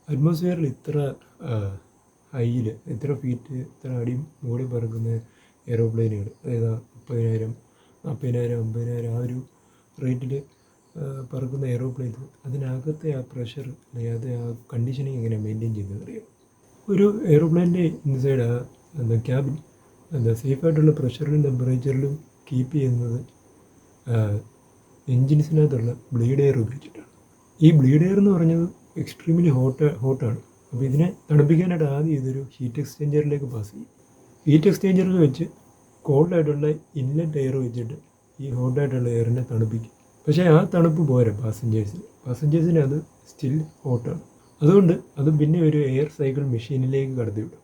അറ്റ്മോസ്ഫിയറിൽ ഇത്ര ഹൈയിൽ ഇത്ര ഫീറ്റ് ഇത്ര അടി മുകളിൽ പറക്കുന്ന എയ്റോപ്ലെയിനുകൾ, അതായത് 30,000 40,000 50,000 ആ ഒരു റേറ്റിൽ പറക്കുന്ന എയ്റോപ്ലെയിൻസ്, അതിനകത്തെ ആ പ്രഷർ അല്ലെങ്കിൽ അത് ആ കണ്ടീഷനിങ് എങ്ങനെയാണ് മെയിൻറ്റെയിൻ ചെയ്യുന്നത് അറിയാം. ഒരു എയ്റോപ്ലെയിൻ്റെ ഇൻസൈഡ് ക്യാബിൻ സേഫായിട്ടുള്ള പ്രഷറിലും ടെമ്പറേച്ചറിലും കീപ്പ് ചെയ്യുന്നത് എൻജിൻസിനകത്തുള്ള ബ്ലീഡ് എയർ ഉപയോഗിച്ചിട്ടാണ്. ഈ ബ്ലീഡ് എയർ എന്ന് പറഞ്ഞത് എക്സ്ട്രീംലി ഹോട്ടാണ്. അപ്പോൾ ഇതിനെ തണുപ്പിക്കാനായിട്ട് ആദ്യം ഇതൊരു ഹീറ്റ് എക്സ്ചേഞ്ചറിലേക്ക് പാസ് ചെയ്യും. ഹീറ്റ് എക്സ്ചേഞ്ചറിൽ വെച്ച് കോൾഡായിട്ടുള്ള ഇൻലെറ്റ് എയർ വെച്ചിട്ട് ഈ ഹോട്ടായിട്ടുള്ള എയറിനെ തണുപ്പിക്കും. പക്ഷേ ആ തണുപ്പ് പോരാ പാസഞ്ചേഴ്സിന് അത് സ്റ്റിൽ ഹോട്ടാണ്. അതുകൊണ്ട് അത് പിന്നെ ഒരു എയർ സൈക്കിൾ മെഷീനിലേക്ക് കടത്തിവിടും.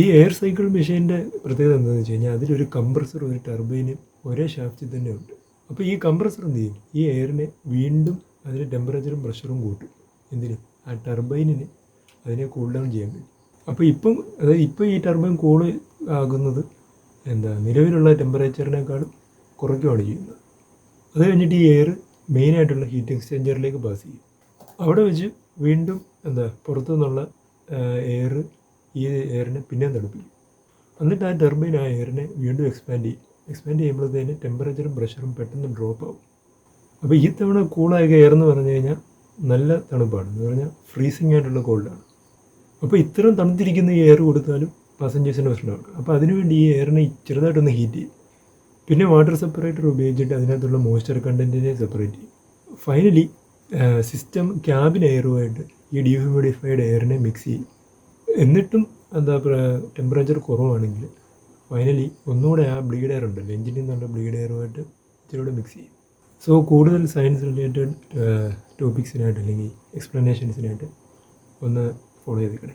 ഈ എയർ സൈക്കിൾ മെഷീൻ്റെ പ്രത്യേകത എന്താണെന്ന് വെച്ച് കഴിഞ്ഞാൽ അതിലൊരു കംപ്രസർ ഒരു ടർബൈനും ഒരേ ഷാഫ്റ്റിൽ തന്നെ ഉണ്ട്. അപ്പോൾ ഈ കംപ്രസർ എന്ത് ചെയ്യും, ഈ എയറിനെ വീണ്ടും അതിന് ടെമ്പറേച്ചറും പ്രഷറും കൂട്ടും. എന്തിന്? ആ ടർബൈനിന് അതിനെ കൂൾ ഡൗൺ ചെയ്യാൻ കഴിയും. അപ്പോൾ ഇപ്പോൾ ഈ ടർബൈൻ കൂൾ ആകുന്നത് നിലവിലുള്ള ടെമ്പറേച്ചറിനേക്കാളും കുറയ്ക്കുകയാണ് ചെയ്യുന്നത്. അത് കഴിഞ്ഞിട്ട് ഈ എയർ മെയിനായിട്ടുള്ള ഹീറ്റ് എക്സ്ചേഞ്ചറിലേക്ക് പാസ് ചെയ്യും. അവിടെ വെച്ച് വീണ്ടും പുറത്തു നിന്നുള്ള എയർ ഈ എയറിനെ പിന്നെയും തണുപ്പിക്കും. എന്നിട്ട് ആ ടർബൈൻ ആ എയറിനെ വീണ്ടും എക്സ്പാൻഡ് ചെയ്യുമ്പോഴത്തേന് ടെമ്പറേച്ചറും പ്രഷറും പെട്ടെന്ന് ഡ്രോപ്പ് ആവും. അപ്പോൾ ഈ തവണ കൂളായ എയർ എന്ന് പറഞ്ഞു കഴിഞ്ഞാൽ നല്ല തണുപ്പാണ്, എന്ന് പറഞ്ഞാൽ ഫ്രീസിങ് ആയിട്ടുള്ള കോൾഡാണ്. അപ്പോൾ ഇത്രയും തണുത്തിരിക്കുന്ന ഈ എയർ കൊടുത്താലും പാസഞ്ചേഴ്സിൻ്റെ പ്രശ്നമാണ്. അപ്പോൾ അതിനുവേണ്ടി ഈ എയറിനെ ചെറുതായിട്ടൊന്ന് ഹീറ്റ് ചെയ്യും. പിന്നെ വാട്ടർ സെപ്പറേറ്റർ ഉപയോഗിച്ചിട്ട് അതിനകത്തുള്ള മോയ്സ്ചർ കണ്ടൻറ്റിനെ സെപ്പറേറ്റ് ചെയ്യും. ഫൈനലി സിസ്റ്റം ക്യാബിൻ എയറുമായിട്ട് ഈ ഡീഹ്യൂമിഡിഫൈഡ് എയറിനെ മിക്സ് ചെയ്യും. എന്നിട്ടും ടെമ്പറേച്ചർ കുറവാണെങ്കിൽ ഫൈനലി ഒന്നുകൂടെ ആ ബ്ലീഡ് എയർ ഉണ്ടല്ലോ, എഞ്ചിനിൽ നിന്നുള്ള ബ്ലീഡ് എയറുമായിട്ട് ഇച്ചിരി മിക്സ് ചെയ്യും. സോ കൂടുതൽ സയൻസ് റിലേറ്റഡ് ടോപ്പിക്സിനായിട്ട് അല്ലെങ്കിൽ എക്സ്പ്ലനേഷൻസിനായിട്ട് ഒന്ന് ഫോളോ ചെയ്തേക്കണേ.